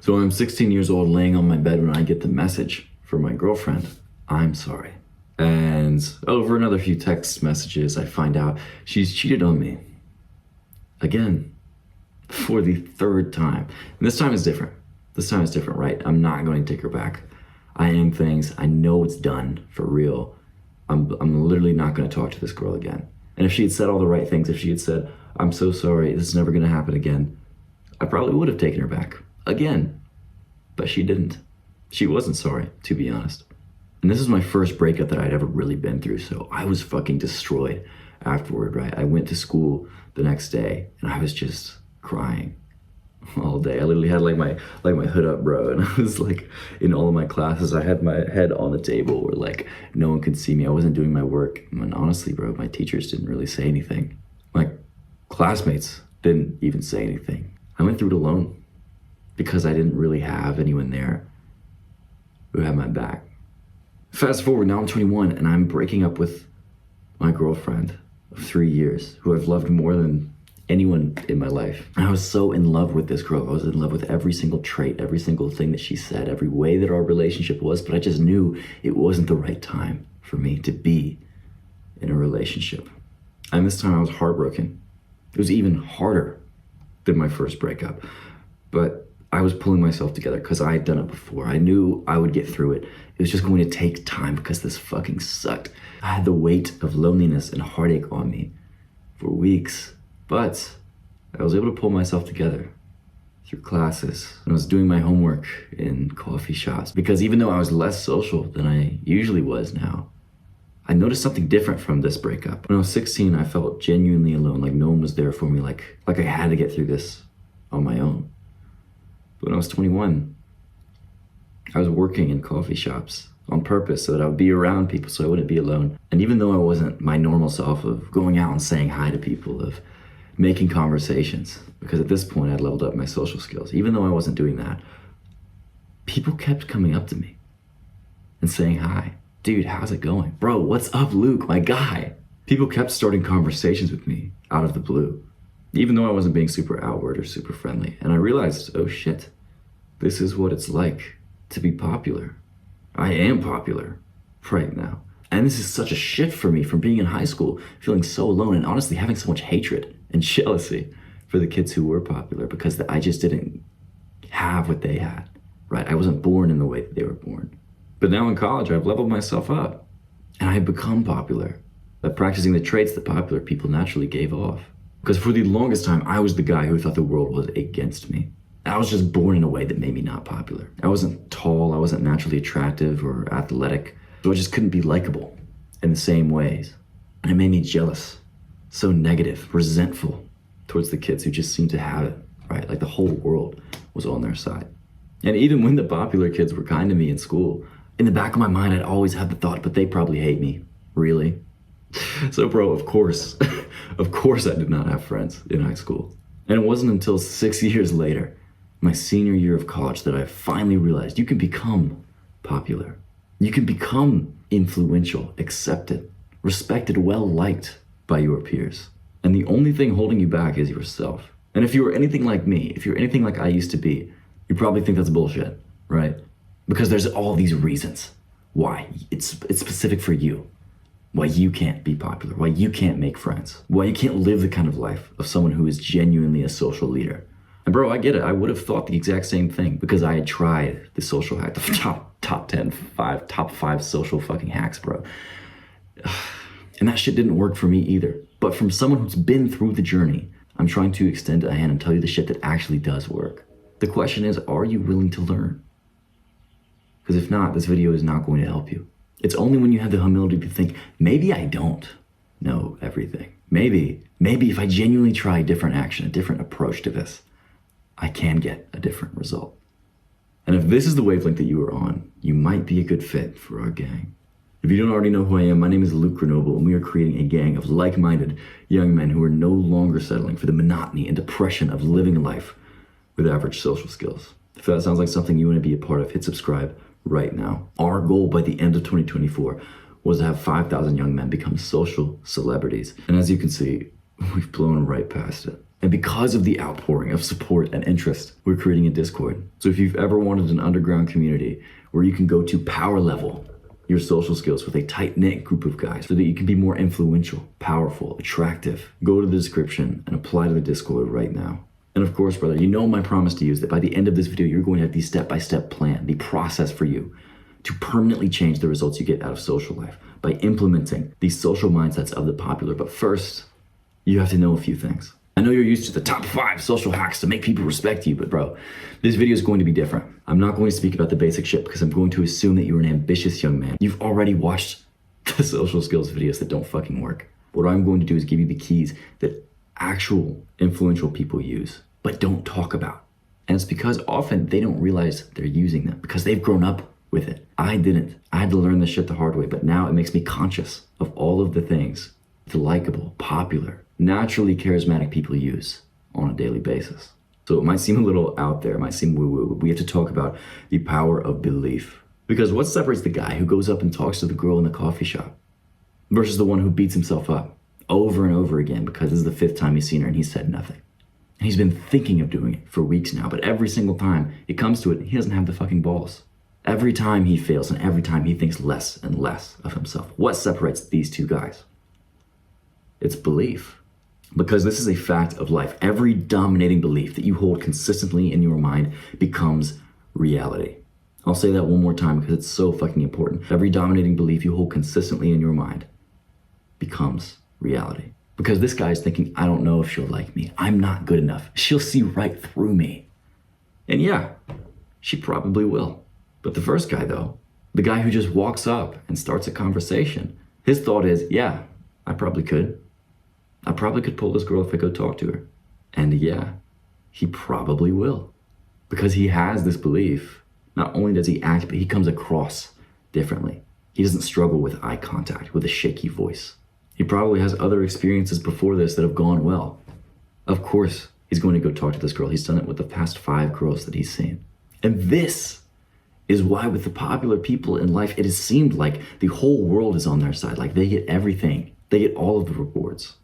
So I'm 16 years old laying on my bed when I get the message from my girlfriend, "I'm sorry." And over another few text messages, I find out she's cheated on me. Again, for the third time. And this time is different. This time is different, right? I'm not going to take her back. I am things. I know it's done for real. I'm literally not going to talk to this girl again. And if she had said all the right things, if she had said, "I'm so sorry, this is never going to happen again," I probably would have taken her back again. But she didn't. She wasn't sorry, to be honest. And this is my first breakup that I'd ever really been through, so I was fucking destroyed afterward, right? I went to school the next day and I was just crying all day. I literally had like my hood up, bro, and I was like, in all of my classes, I had my head on the table where like no one could see me. I wasn't doing my work. And honestly, bro, my teachers didn't really say anything. My classmates didn't even say anything. I went through it alone because I didn't really have anyone there who had my back. Fast forward, now I'm 21 and I'm breaking up with my girlfriend of 3 years, who I've loved more than anyone in my life. And I was so in love with this girl. I was in love with every single trait, every single thing that she said, every way that our relationship was, but I just knew it wasn't the right time for me to be in a relationship. And this time I was heartbroken. It was even harder than my first breakup, but I was pulling myself together because I had done it before. I knew I would get through it. It was just going to take time because this fucking sucked. I had the weight of loneliness and heartache on me for weeks, but I was able to pull myself together through classes. And I was doing my homework in coffee shops because even though I was less social than I usually was now, I noticed something different from this breakup. When I was 16, I felt genuinely alone, like no one was there for me, like I had to get through this on my own. But when I was 21, I was working in coffee shops on purpose so that I would be around people so I wouldn't be alone. And even though I wasn't my normal self of going out and saying hi to people, of making conversations, because at this point I'd leveled up my social skills, even though I wasn't doing that, people kept coming up to me and saying hi. "Dude, how's it going? Bro, what's up, Luke, my guy?" People kept starting conversations with me out of the blue, even though I wasn't being super outward or super friendly. And I realized, oh shit, this is what it's like to be popular. I am popular right now. And this is such a shift for me from being in high school, feeling so alone and honestly having so much hatred and jealousy for the kids who were popular because I just didn't have what they had, right? I wasn't born in the way that they were born. But now in college, I've leveled myself up and I've become popular by practicing the traits that popular people naturally gave off. Because for the longest time, I was the guy who thought the world was against me. I was just born in a way that made me not popular. I wasn't tall, I wasn't naturally attractive or athletic, so I just couldn't be likable in the same ways. And it made me jealous, so negative, resentful towards the kids who just seemed to have it, right? Like the whole world was on their side. And even when the popular kids were kind to me in school, in the back of my mind, I'd always had the thought, but they probably hate me, really? So bro, of course I did not have friends in high school. And it wasn't until 6 years later, my senior year of college, that I finally realized you can become popular. You can become influential, accepted, respected, well-liked by your peers. And the only thing holding you back is yourself. And if you were anything like me, if you're anything like I used to be, you probably think that's bullshit, right? Because there's all these reasons why it's specific for you. Why you can't be popular, why you can't make friends, why you can't live the kind of life of someone who is genuinely a social leader. And bro, I get it. I would have thought the exact same thing because I had tried the social hack, the top five social fucking hacks, bro. And that shit didn't work for me either. But from someone who's been through the journey, I'm trying to extend a hand and tell you the shit that actually does work. The question is, are you willing to learn? Because if not, this video is not going to help you. It's only when you have the humility to think, maybe I don't know everything. Maybe if I genuinely try a different action, a different approach to this, I can get a different result. And if this is the wavelength that you are on, you might be a good fit for our gang. If you don't already know who I am, my name is Luke Grenoble, and we are creating a gang of like-minded young men who are no longer settling for the monotony and depression of living life with average social skills. If that sounds like something you want to be a part of, hit subscribe right now. Our goal by the end of 2024 was to have 5,000 young men become social celebrities. And as you can see, we've blown right past it. And because of the outpouring of support and interest, we're creating a Discord. So if you've ever wanted an underground community where you can go to power level your social skills with a tight-knit group of guys so that you can be more influential, powerful, attractive, go to the description and apply to the Discord right now. And of course, brother, you know my promise to you is that by the end of this video, you're going to have the step-by-step plan, the process for you to permanently change the results you get out of social life by implementing these social mindsets of the popular. But first, you have to know a few things. I know you're used to the top 5 social hacks to make people respect you, but bro, this video is going to be different. I'm not going to speak about the basic shit because I'm going to assume that you're an ambitious young man. You've already watched the social skills videos that don't fucking work. What I'm going to do is give you the keys that actual influential people use, but don't talk about. And it's because often they don't realize they're using them because they've grown up with it. I didn't. I had to learn this shit the hard way, but now it makes me conscious of all of the things the likable, popular, naturally charismatic people use on a daily basis. So it might seem a little out there, it might seem woo-woo, but we have to talk about the power of belief. Because what separates the guy who goes up and talks to the girl in the coffee shop versus the one who beats himself up over and over again because this is the 5th time he's seen her and he said nothing? And he's been thinking of doing it for weeks now, but every single time it comes to it, he doesn't have the fucking balls. Every time he fails and every time he thinks less and less of himself. What separates these two guys? It's belief. Because this is a fact of life. Every dominating belief that you hold consistently in your mind becomes reality. I'll say that one more time because it's so fucking important. Every dominating belief you hold consistently in your mind becomes reality. Because this guy's thinking, I don't know if she'll like me. I'm not good enough. She'll see right through me. And yeah, she probably will. But the first guy though, the guy who just walks up and starts a conversation, his thought is, yeah, I probably could. I probably could pull this girl if I go talk to her. And yeah, he probably will. Because he has this belief. Not only does he act, but he comes across differently. He doesn't struggle with eye contact, with a shaky voice. He probably has other experiences before this that have gone well. Of course, he's going to go talk to this girl. He's done it with the past 5 girls that he's seen. And this is why with the popular people in life, it has seemed like the whole world is on their side. Like they get everything. They get all of the rewards.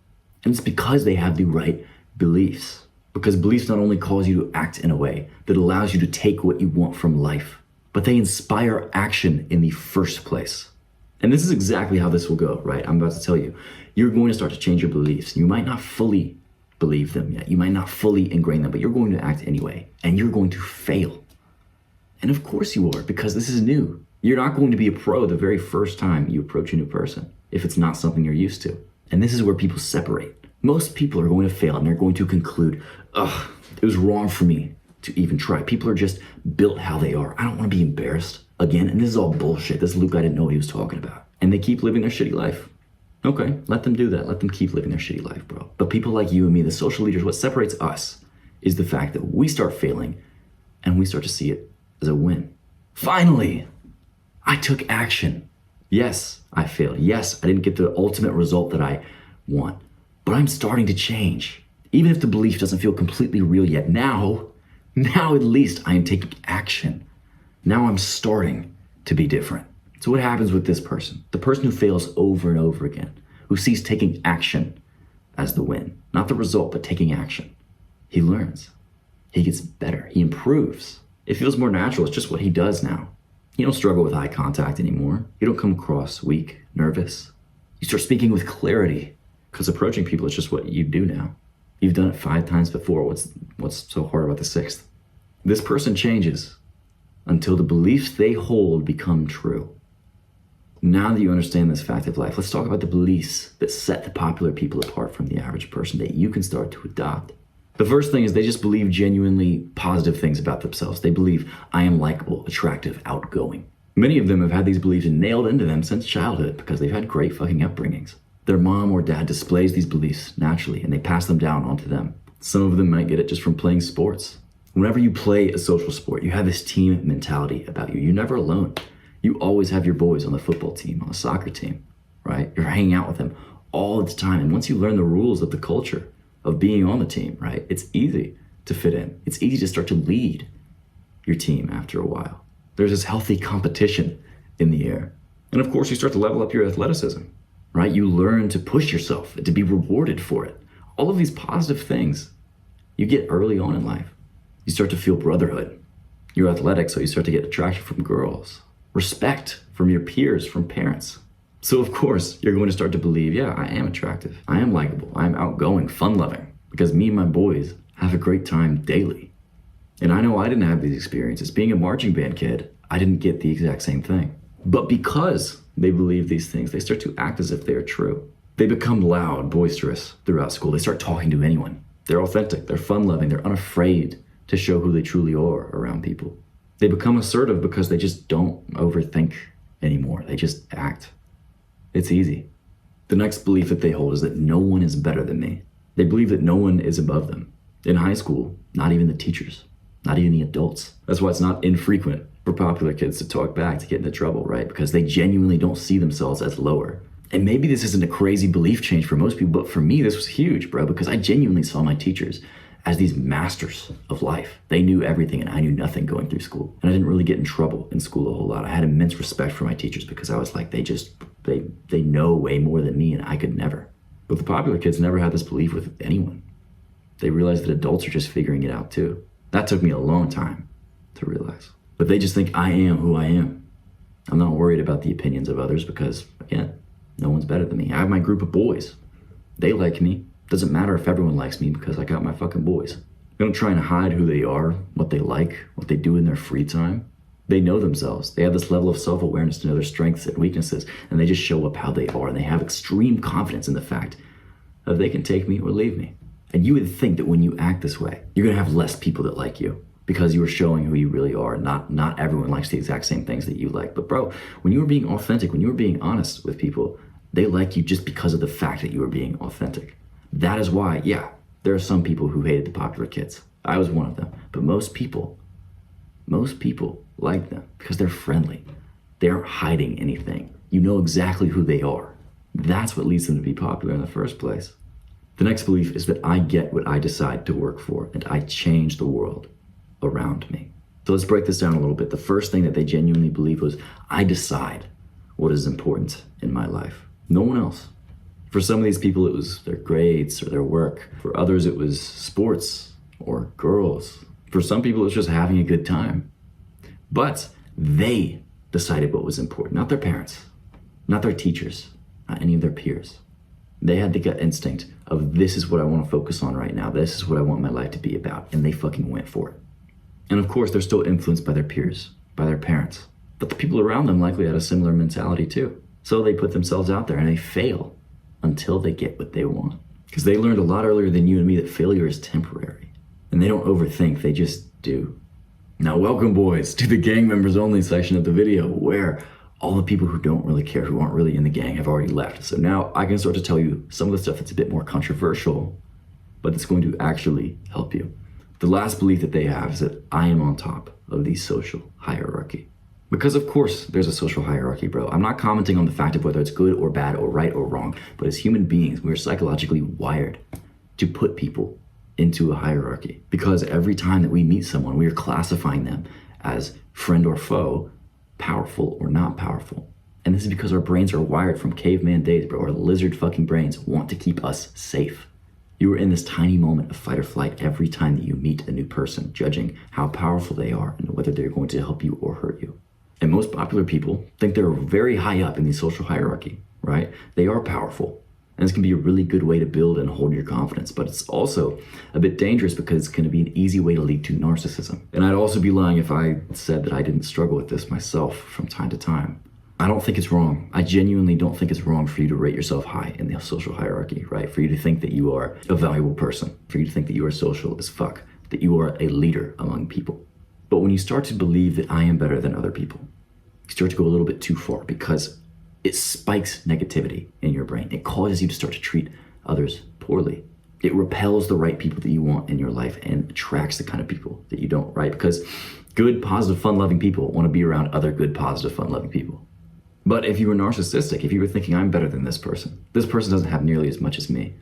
And it's because they have the right beliefs. Because beliefs not only cause you to act in a way that allows you to take what you want from life, but they inspire action in the first place. And this is exactly how this will go, right? I'm about to tell you. You're going to start to change your beliefs. You might not fully believe them yet. You might not fully ingrain them, but you're going to act anyway. And you're going to fail. And of course you are, because this is new. You're not going to be a pro the very first time you approach a new person if it's not something you're used to. And this is where people separate. Most people are going to fail and they're going to conclude, ugh, it was wrong for me to even try. People are just built how they are. I don't want to be embarrassed again. And this is all bullshit. This Luke, I didn't know what he was talking about. And they keep living their shitty life. Okay, let them do that. Let them keep living their shitty life, bro. But people like you and me, the social leaders, what separates us is the fact that we start failing and we start to see it as a win. Finally, I took action. Yes, I failed. Yes, I didn't get the ultimate result that I want, but I'm starting to change. Even if the belief doesn't feel completely real yet, now at least I am taking action. Now I'm starting to be different. So what happens with this person? The person who fails over and over again, who sees taking action as the win, not the result, but taking action. He learns, he gets better, he improves. It feels more natural, it's just what he does now. You don't struggle with eye contact anymore. You don't come across weak, nervous. You start speaking with clarity because approaching people is just what you do now. You've done it 5 times before. What's so hard about the 6th? This person changes until the beliefs they hold become true. Now that you understand this fact of life, let's talk about the beliefs that set the popular people apart from the average person that you can start to adopt. The first thing is they just believe genuinely positive things about themselves. They believe, I am likable, attractive, outgoing. Many of them have had these beliefs nailed into them since childhood because they've had great fucking upbringings. Their mom or dad displays these beliefs naturally and they pass them down onto them. Some of them might get it just from playing sports. Whenever you play a social sport, you have this team mentality about you. You're never alone. You always have your boys on the football team, on the soccer team, right? You're hanging out with them all the time. And once you learn the rules of the culture of being on the team, right? It's easy to fit in. It's easy to start to lead your team after a while. There's this healthy competition in the air. And of course, you start to level up your athleticism, right? You learn to push yourself, to be rewarded for it. All of these positive things You get early on in life. You start to feel brotherhood. You're athletic, so you start to get attraction from girls. Respect from your peers, from parents. So of course, you're going to start to believe, yeah, I am attractive. I am likable. I am outgoing, fun-loving. Because me and my boys have a great time daily. And I know I didn't have these experiences. Being a marching band kid, I didn't get the exact same thing. But because they believe these things, they start to act as if they are true. They become loud, boisterous throughout school. They start talking to anyone. They're authentic, they're fun-loving, they're unafraid to show who they truly are around people. They become assertive because they just don't overthink anymore. They just act. It's easy. The next belief that they hold is that no one is better than me. They believe that no one is above them. In high school, not even the teachers, not even the adults. That's why it's not infrequent for popular kids to talk back, to get into trouble, right? Because they genuinely don't see themselves as lower. And maybe this isn't a crazy belief change for most people, but for me, this was huge, bro, because I genuinely saw my teachers as these masters of life. They knew everything and I knew nothing going through school. And I didn't really get in trouble in school a whole lot. I had immense respect for my teachers because I was like, they know way more than me and I could never. But the popular kids never had this belief with anyone. They realized that adults are just figuring it out too. That took me a long time to realize. But they just think I am who I am. I'm not worried about the opinions of others because, again, no one's better than me. I have my group of boys. They like me. Doesn't matter if everyone likes me because I got my fucking boys. They don't try and hide who they are, what they like, what they do in their free time. They know themselves. They have this level of self-awareness to know their strengths and weaknesses, and they just show up how they are, and they have extreme confidence in the fact that they can take me or leave me. And you would think that when you act this way, you're gonna have less people that like you because you are showing who you really are. Not everyone likes the exact same things that you like. But bro, when you were being authentic, when you were being honest with people, they like you just because of the fact that you were being authentic. That is why, yeah, there are some people who hated the popular kids. I was one of them. But most people like them because they're friendly. They aren't hiding anything. You know exactly who they are. That's what leads them to be popular in the first place. The next belief is that I get what I decide to work for and I change the world around me. So let's break this down a little bit. The first thing that they genuinely believed was I decide what is important in my life. No one else. For some of these people, it was their grades or their work. For others, it was sports or girls. For some people, it was just having a good time. But they decided what was important, not their parents, not their teachers, not any of their peers. They had the gut instinct of this is what I want to focus on right now. This is what I want my life to be about. And they fucking went for it. And of course, they're still influenced by their peers, by their parents. But the people around them likely had a similar mentality too. So they put themselves out there and they fail until they get what they want. Because they learned a lot earlier than you and me that failure is temporary. And they don't overthink, they just do. Now welcome boys to the gang members only section of the video where all the people who don't really care, who aren't really in the gang have already left. So now I can start to tell you some of the stuff that's a bit more controversial, but it's going to actually help you. The last belief that they have is that I am on top of the social hierarchy. Because of course there's a social hierarchy, bro. I'm not commenting on the fact of whether it's good or bad or right or wrong, but as human beings, we're psychologically wired to put people into a hierarchy. Because every time that we meet someone, we are classifying them as friend or foe, powerful or not powerful. And this is because our brains are wired from caveman days, bro. Our lizard fucking brains want to keep us safe. You are in this tiny moment of fight or flight every time that you meet a new person, judging how powerful they are and whether they're going to help you or hurt you. And most popular people think they're very high up in the social hierarchy, right? They are powerful. And this can be a really good way to build and hold your confidence, but it's also a bit dangerous because it's going to be an easy way to lead to narcissism. And I'd also be lying if I said that I didn't struggle with this myself from time to time. I don't think it's wrong. I genuinely don't think it's wrong for you to rate yourself high in the social hierarchy, right? For you to think that you are a valuable person, for you to think that you are social as fuck, that you are a leader among people. But when you start to believe that I am better than other people, you start to go a little bit too far because it spikes negativity in your brain. It causes you to start to treat others poorly. It repels the right people that you want in your life and attracts the kind of people that you don't, right? Because good, positive, fun-loving people want to be around other good, positive, fun-loving people. But if you were narcissistic, if you were thinking I'm better than this person doesn't have nearly as much as me.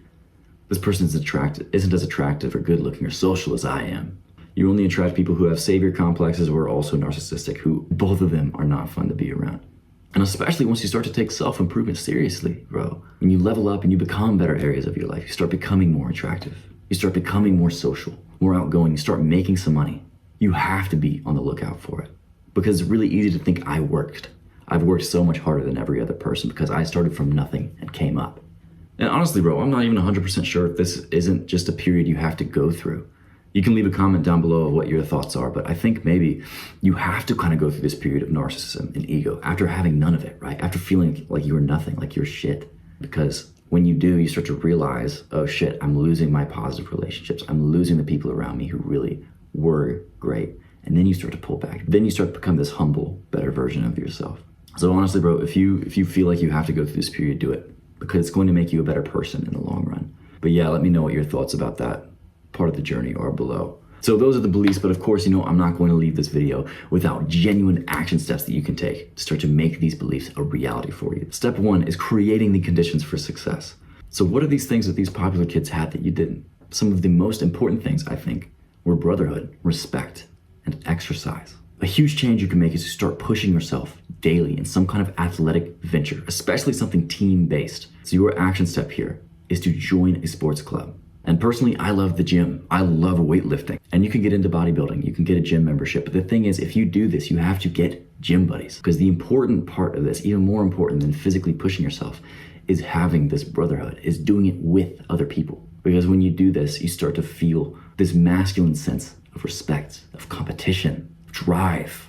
This person isn't as attractive or good-looking or social as I am. You only attract people who have savior complexes or are also narcissistic, who both of them are not fun to be around. And especially once you start to take self-improvement seriously, bro. When you level up and you become better areas of your life, you start becoming more attractive. You start becoming more social, more outgoing, you start making some money. You have to be on the lookout for it, because it's really easy to think I've worked so much harder than every other person because I started from nothing and came up. And honestly, bro, I'm not even 100% sure if this isn't just a period you have to go through. You can leave a comment down below of what your thoughts are, but I think maybe you have to kind of go through this period of narcissism and ego after having none of it, right? After feeling like you were nothing, like you're shit. Because when you do, you start to realize, oh shit, I'm losing my positive relationships. I'm losing the people around me who really were great. And then you start to pull back. Then you start to become this humble, better version of yourself. So honestly, bro, if you feel like you have to go through this period, do it, because it's going to make you a better person in the long run. But yeah, let me know what your thoughts about that part of the journey are below. So those are the beliefs, but of course, I'm not going to leave this video without genuine action steps that you can take to start to make these beliefs a reality for you. Step 1 is creating the conditions for success. So what are these things that these popular kids had that you didn't? Some of the most important things, I think, were brotherhood, respect, and exercise. A huge change you can make is to start pushing yourself daily in some kind of athletic venture, especially something team-based. So your action step here is to join a sports club. And personally, I love the gym. I love weightlifting. And you can get into bodybuilding. You can get a gym membership. But the thing is, if you do this, you have to get gym buddies. Because the important part of this, even more important than physically pushing yourself, is having this brotherhood, is doing it with other people. Because when you do this, you start to feel this masculine sense of respect, of competition, drive.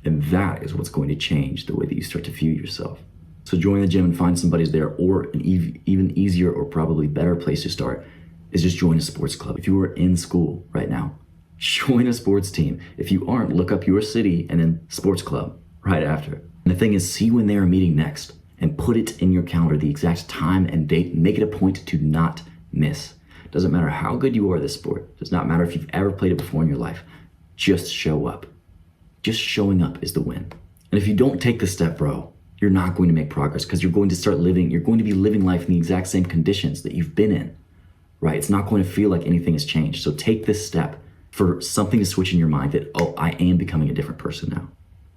And that is what's going to change the way that you start to view yourself. So join the gym and find somebody's there, or an even easier or probably better place to start is just join a sports club. If you are in school right now, join a sports team. If you aren't, look up your city and then sports club right after. And the thing is, see when they are meeting next and put it in your calendar, the exact time and date, and make it a point to not miss. Doesn't matter how good you are at this sport. Does not matter if you've ever played it before in your life. Just show up. Just showing up is the win. And if you don't take this step, bro, you're not going to make progress, because you're going to be living life in the exact same conditions that you've been in, right? It's not going to feel like anything has changed. So take this step for something to switch in your mind that, oh, I am becoming a different person now.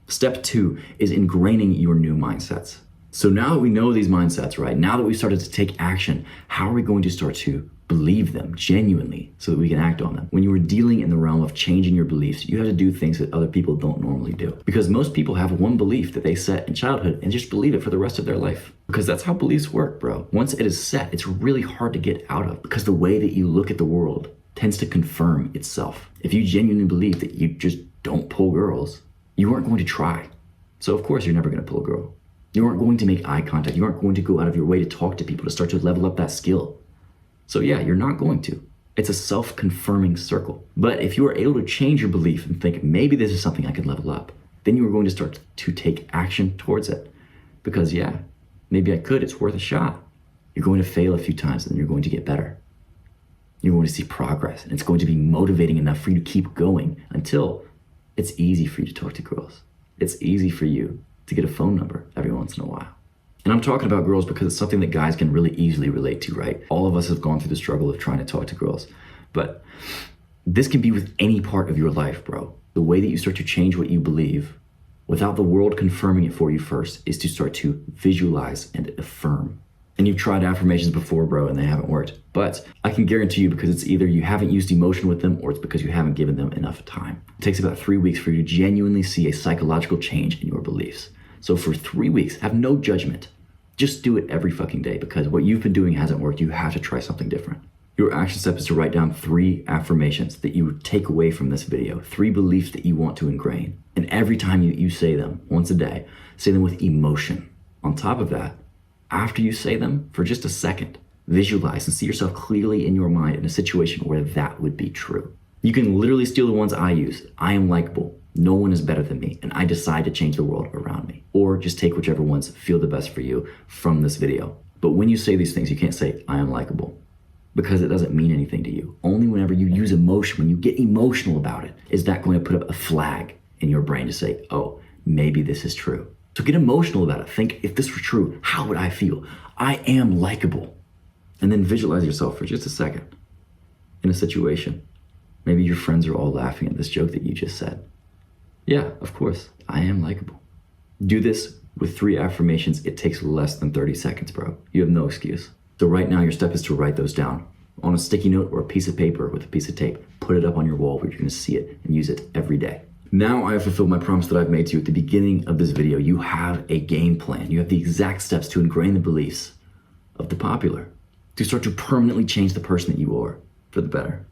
Step 2 is ingraining your new mindsets. So now that we know these mindsets, right? Now that we've started to take action, how are we going to start to believe them genuinely so that we can act on them? When you are dealing in the realm of changing your beliefs, you have to do things that other people don't normally do. Because most people have one belief that they set in childhood and just believe it for the rest of their life. Because that's how beliefs work, bro. Once it is set, it's really hard to get out of, because the way that you look at the world tends to confirm itself. If you genuinely believe that you just don't pull girls, you aren't going to try. So of course you're never going to pull a girl. You aren't going to make eye contact. You aren't going to go out of your way to talk to people, to start to level up that skill. So yeah, you're not going to. It's a self-confirming circle. But if you are able to change your belief and think, maybe this is something I can level up, then you are going to start to take action towards it. Because yeah, maybe I could, it's worth a shot. You're going to fail a few times and then you're going to get better. You're going to see progress, and it's going to be motivating enough for you to keep going until it's easy for you to talk to girls. It's easy for you to get a phone number every once in a while. And I'm talking about girls because it's something that guys can really easily relate to, right? All of us have gone through the struggle of trying to talk to girls. But this can be with any part of your life, bro. The way that you start to change what you believe without the world confirming it for you first is to start to visualize and affirm. And you've tried affirmations before, bro, and they haven't worked. But I can guarantee you, because it's either you haven't used emotion with them or it's because you haven't given them enough time. It takes about 3 weeks for you to genuinely see a psychological change in your beliefs. So for 3 weeks, have no judgment. Just do it every fucking day, because what you've been doing hasn't worked. You have to try something different. Your action step is to write down 3 affirmations that you take away from this video, 3 beliefs that you want to ingrain. And every time you say them, once a day, say them with emotion. On top of that, after you say them, for just a second, visualize and see yourself clearly in your mind in a situation where that would be true. You can literally steal the ones I use. I am likable. No one is better than me, and I decide to change the world around me. Or just take whichever ones feel the best for you from this video. But when you say these things, you can't say, I am likable, because it doesn't mean anything to you. Only whenever you use emotion, when you get emotional about it, is that going to put up a flag in your brain to say, oh, maybe this is true. So get emotional about it. Think, if this were true, how would I feel? I am likable. And then visualize yourself for just a second in a situation. Maybe your friends are all laughing at this joke that you just said. Yeah, of course, I am likable. Do this with 3 affirmations. It takes less than 30 seconds, bro. You have no excuse. So right now, your step is to write those down. on a sticky note or a piece of paper with a piece of tape. Put it up on your wall where you're gonna see it and use it every day. Now I have fulfilled my promise that I've made to you at the beginning of this video. You have a game plan. You have the exact steps to ingrain the beliefs of the popular, to start to permanently change the person that you are for the better.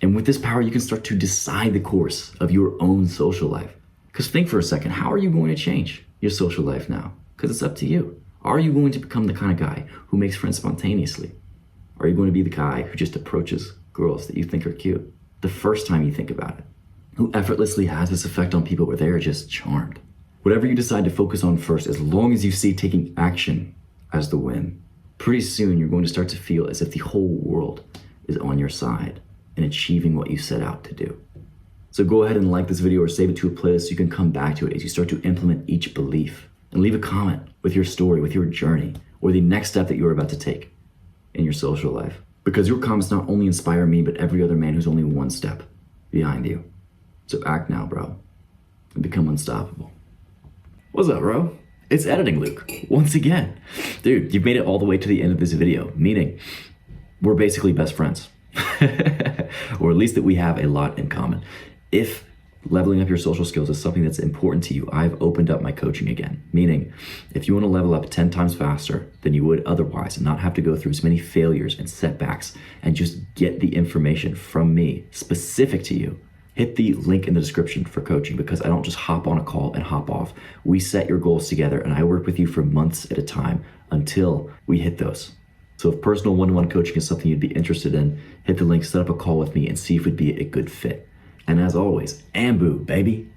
And with this power, you can start to decide the course of your own social life. Because think for a second, how are you going to change your social life now? Because it's up to you. Are you going to become the kind of guy who makes friends spontaneously? Are you going to be the guy who just approaches girls that you think are cute the first time you think about it? Who effortlessly has this effect on people where they are just charmed? Whatever you decide to focus on first, as long as you see taking action as the win, pretty soon you're going to start to feel as if the whole world is on your side and achieving what you set out to do. So go ahead and like this video or save it to a playlist so you can come back to it as you start to implement each belief. And leave a comment with your story, with your journey, or the next step that you're about to take in your social life. Because your comments not only inspire me, but every other man who's only one step behind you. So act now, bro, and become unstoppable. What's up, bro? It's Editing Luke, once again. Dude, you've made it all the way to the end of this video, meaning we're basically best friends. Or at least that we have a lot in common. If leveling up your social skills is something that's important to you, I've opened up my coaching again. Meaning, if you want to level up 10 times faster than you would otherwise and not have to go through as many failures and setbacks and just get the information from me specific to you, hit the link in the description for coaching, because I don't just hop on a call and hop off. We set your goals together and I work with you for months at a time until we hit those. So if personal one-to-one coaching is something you'd be interested in, hit the link, set up a call with me and see if it'd be a good fit. And as always, Ambu, baby.